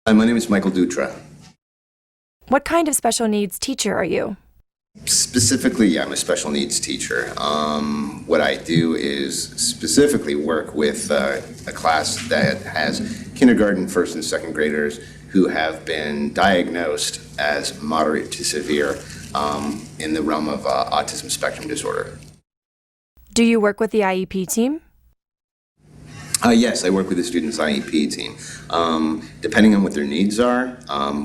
Hi, my name is Michael Dutra. What kind of special needs teacher are you? Specifically, yeah, I'm a special needs teacher. What I do is specifically work with a class that has kindergarten, first and second graders who have been diagnosed as moderate to severe in the realm of autism spectrum disorder. Do you work with the IEP team? Yes, I work with the students' IEP team. Depending on what their needs are,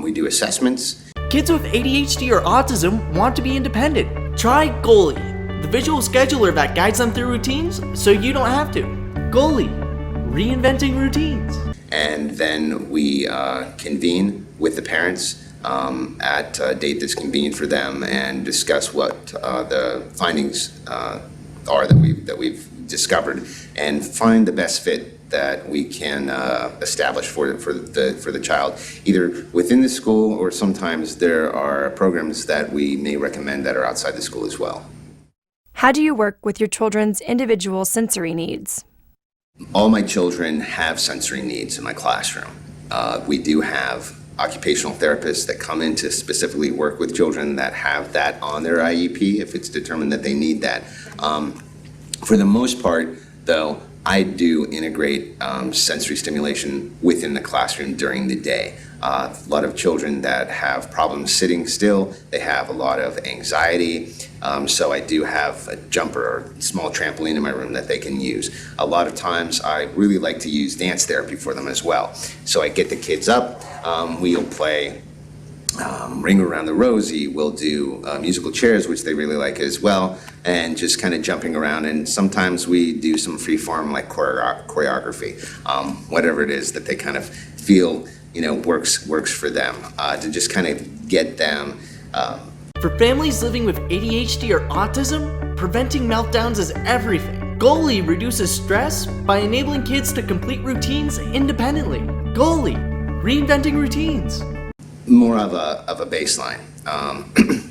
we do assessments. Kids with ADHD or autism want to be independent. Try Goalie, the visual scheduler that guides them through routines so you don't have to. Goalie, reinventing routines. And then we convene with the parents at a date that's convenient for them and discuss what the findings are that we've discovered and find the best fit that we can establish for the child, either within the school or sometimes there are programs that we may recommend that are outside the school as well. How do you work with your children's individual sensory needs? All my children have sensory needs in my classroom. We do have occupational therapists that come in to specifically work with children that have that on their IEP if it's determined that they need that. For the most part, though, I do integrate sensory stimulation within the classroom during the day. A lot of children that have problems sitting still, they have a lot of anxiety, so I do have a jumper or small trampoline in my room that they can use. A lot of times I really like to use dance therapy for them as well. So I get the kids up, we'll play Ring Around the Rosie, we'll do musical chairs, which they really like as well, and just kind of jumping around. And sometimes we do some free form like choreography, whatever it is that they kind of feel works for them, to just kind of get them. For families living with ADHD or autism, preventing meltdowns is everything. Goalie reduces stress by enabling kids to complete routines independently. Goalie, reinventing routines. More of a baseline.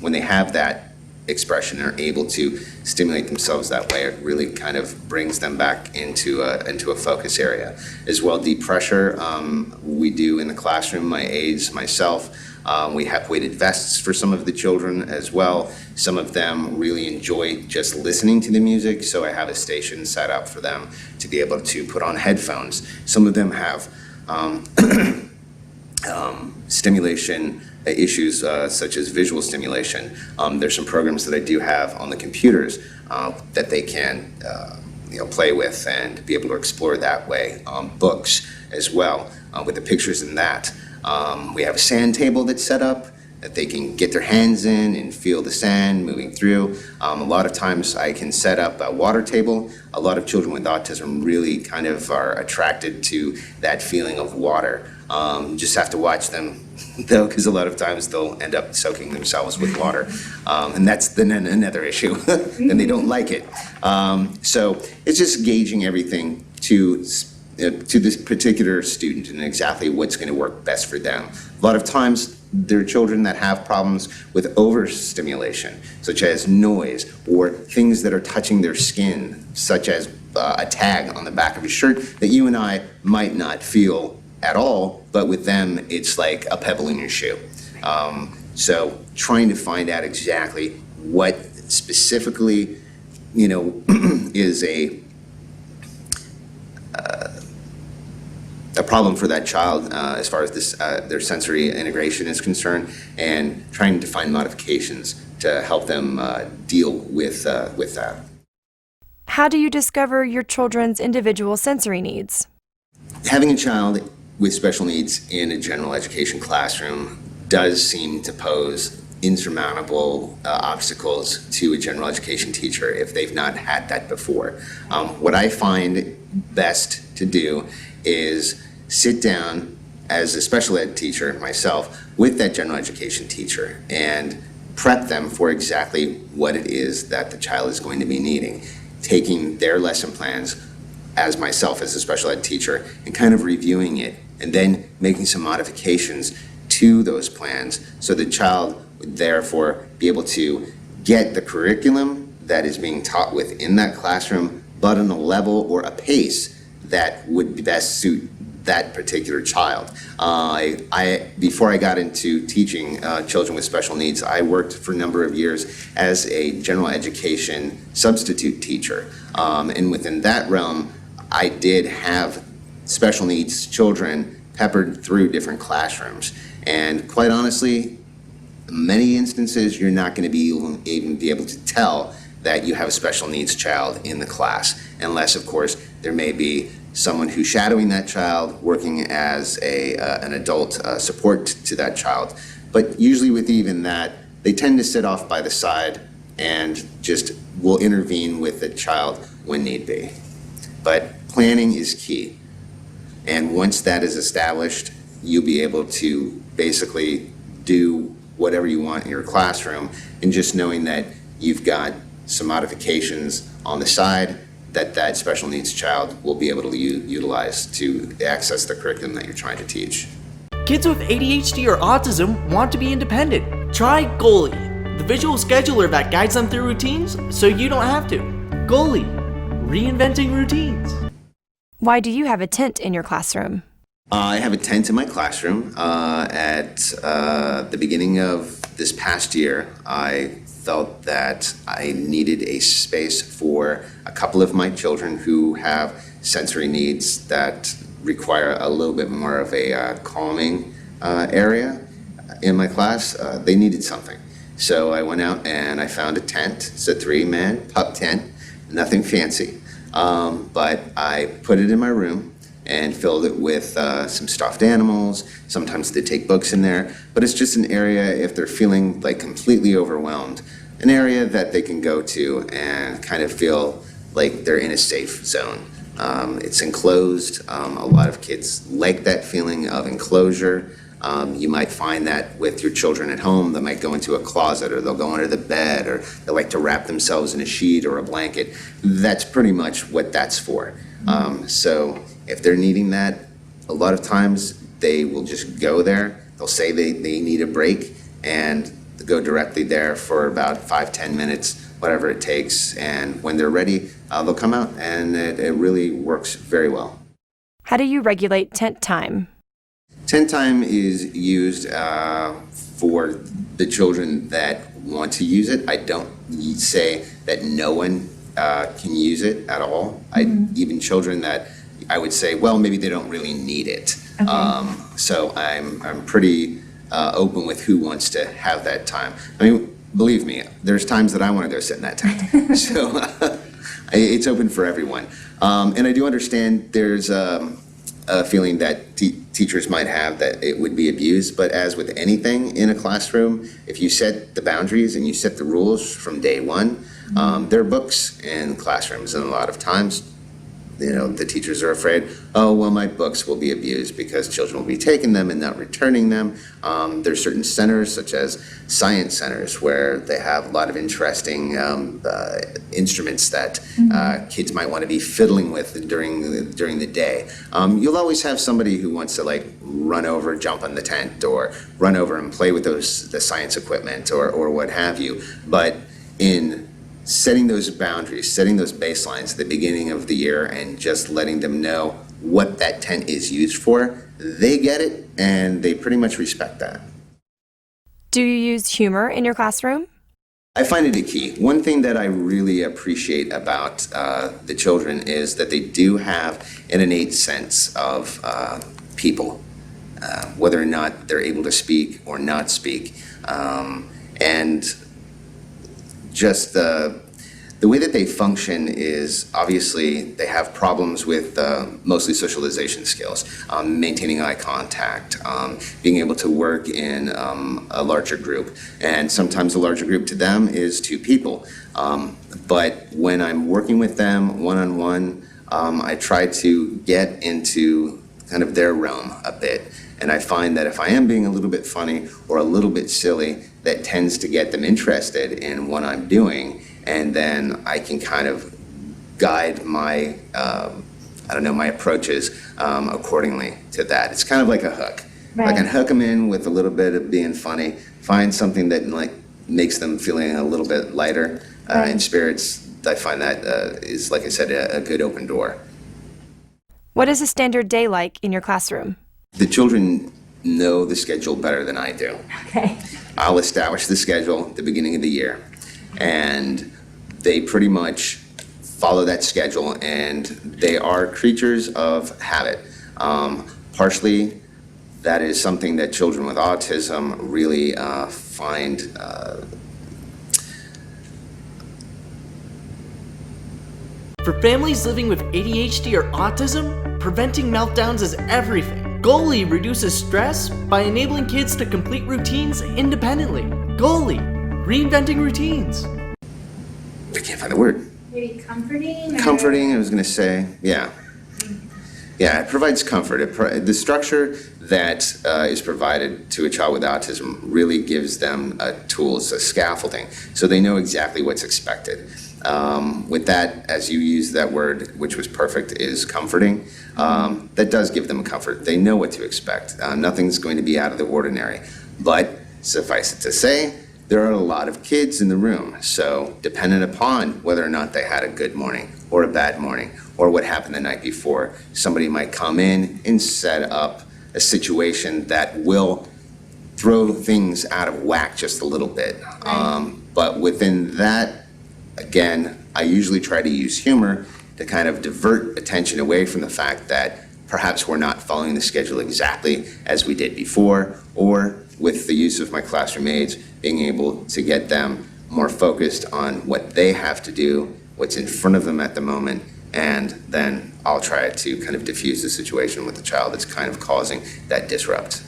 When they have that expression and are able to stimulate themselves that way, it really kind of brings them back into a focus area. As well, deep pressure, we do in the classroom, my aides, myself. We have weighted vests for some of the children as well. Some of them really enjoy just listening to the music, so I have a station set up for them to be able to put on headphones. Some of them have stimulation issues such as visual stimulation. There's some programs that I do have on the computers that they can play with and be able to explore that way. Books as well with the pictures in that. We have a sand table that's set up that they can get their hands in and feel the sand moving through. A lot of times I can set up a water table. A lot of children with autism really kind of are attracted to that feeling of water. Just have to watch them though, because a lot of times they'll end up soaking themselves with water. And that's then another issue, and they don't like it. So it's just gauging everything to this particular student and exactly what's going to work best for them. A lot of times there are children that have problems with overstimulation, such as noise or things that are touching their skin, such as a tag on the back of a shirt that you and I might not feel at all, but with them it's like a pebble in your shoe. So trying to find out exactly what specifically is a problem for that child as far as this their sensory integration is concerned, and trying to find modifications to help them deal with that. How do you discover your children's individual sensory needs? Having a child with special needs in a general education classroom does seem to pose insurmountable obstacles to a general education teacher if they've not had that before. What I find best to do is sit down as a special ed teacher myself with that general education teacher and prep them for exactly what it is that the child is going to be needing, taking their lesson plans as myself as a special ed teacher and kind of reviewing it and then making some modifications to those plans so the child would therefore be able to get the curriculum that is being taught within that classroom, but on a level or a pace that would best suit that particular child. Before I got into teaching children with special needs, I worked for a number of years as a general education substitute teacher. And within that realm, I did have special needs children peppered through different classrooms. And quite honestly, many instances, you're not going to even be able to tell that you have a special needs child in the class, unless, of course, there may be someone who's shadowing that child, working as an adult support to that child. But usually with even that, they tend to sit off by the side and just will intervene with the child when need be. But planning is key. And once that is established, you'll be able to basically do whatever you want in your classroom, and just knowing that you've got some modifications on the side that special needs child will be able to utilize to access the curriculum that you're trying to teach. Kids with ADHD or autism want to be independent. Try Goalie, the visual scheduler that guides them through routines so you don't have to. Goalie, reinventing routines. Why do you have a tent in your classroom? I have a tent in my classroom. At the beginning of this past year, I felt that I needed a space for a couple of my children who have sensory needs that require a little bit more of a calming area in my class. They needed something. So I went out and I found a tent. It's a 3-man pup tent, nothing fancy. But I put it in my room and filled it with some stuffed animals. Sometimes they take books in there, but it's just an area, if they're feeling like completely overwhelmed, an area that they can go to and kind of feel like they're in a safe zone. It's enclosed. A lot of kids like that feeling of enclosure. You might find that with your children at home. They might go into a closet, or they'll go under the bed, or they like to wrap themselves in a sheet or a blanket. That's pretty much what that's for. So if they're needing that, a lot of times they will just go there. They'll say they need a break, and go directly there for about 5-10 minutes, whatever it takes. And when they're ready, they'll come out, and it really works very well. How do you regulate tent time? Tent time is used for the children that want to use it. I don't say that no one can use it at all. Even children that I would say, well, maybe they don't really need it. Okay. So I'm pretty open with who wants to have that time. I mean, believe me, there's times that I want to go sit in that tent. So it's open for everyone. And I do understand there's a feeling that teachers might have that it would be abused, but as with anything in a classroom, if you set the boundaries and you set the rules from day one, there are books in classrooms, and a lot of times, the teachers are afraid, oh, well, my books will be abused because children will be taking them and not returning them. There's certain centers, such as science centers, where they have a lot of interesting instruments that kids might want to be fiddling with during the day. You'll always have somebody who wants to run over, jump on the tent, or run over and play with the science equipment, or what have you. But in setting those boundaries, setting those baselines at the beginning of the year, and just letting them know what that tent is used for, they get it, and they pretty much respect that. Do you use humor in your classroom? I find it a key. One thing that I really appreciate about the children is that they do have an innate sense of people, whether or not they're able to speak or not speak. And just the way that they function is, obviously they have problems with mostly socialization skills, maintaining eye contact, being able to work in a larger group. And sometimes a larger group to them is 2 people. But when I'm working with them one-on-one, I try to get into kind of their realm a bit. And I find that if I am being a little bit funny or a little bit silly, that tends to get them interested in what I'm doing. And then I can kind of guide my, my approaches accordingly to that. It's kind of like a hook. Right. I can hook them in with a little bit of being funny, find something that makes them feeling a little bit lighter in spirits. I find that is, like I said, a good open door. What is a standard day like in your classroom? The children know the schedule better than I do. Okay. I'll establish the schedule at the beginning of the year, and they pretty much follow that schedule, and they are creatures of habit. Partially, that is something that children with autism really find For families living with ADHD or autism, preventing meltdowns is everything. Goalie reduces stress by enabling kids to complete routines independently. Goalie, reinventing routines. I can't find the word. Maybe comforting? Comforting, I was going to say, yeah. Yeah, it provides comfort. The structure that is provided to a child with autism really gives them tools, a scaffolding, so they know exactly what's expected. With that, as you use that word, which was perfect, is comforting, that does give them comfort. They know what to expect. Nothing's going to be out of the ordinary. But suffice it to say, there are a lot of kids in the room, so dependent upon whether or not they had a good morning or a bad morning or what happened the night before, somebody might come in and set up a situation that will throw things out of whack just a little bit. But within that, again, I usually try to use humor to kind of divert attention away from the fact that perhaps we're not following the schedule exactly as we did before, or with the use of my classroom aides, being able to get them more focused on what they have to do, what's in front of them at the moment, and then I'll try to kind of diffuse the situation with the child that's kind of causing that disrupt.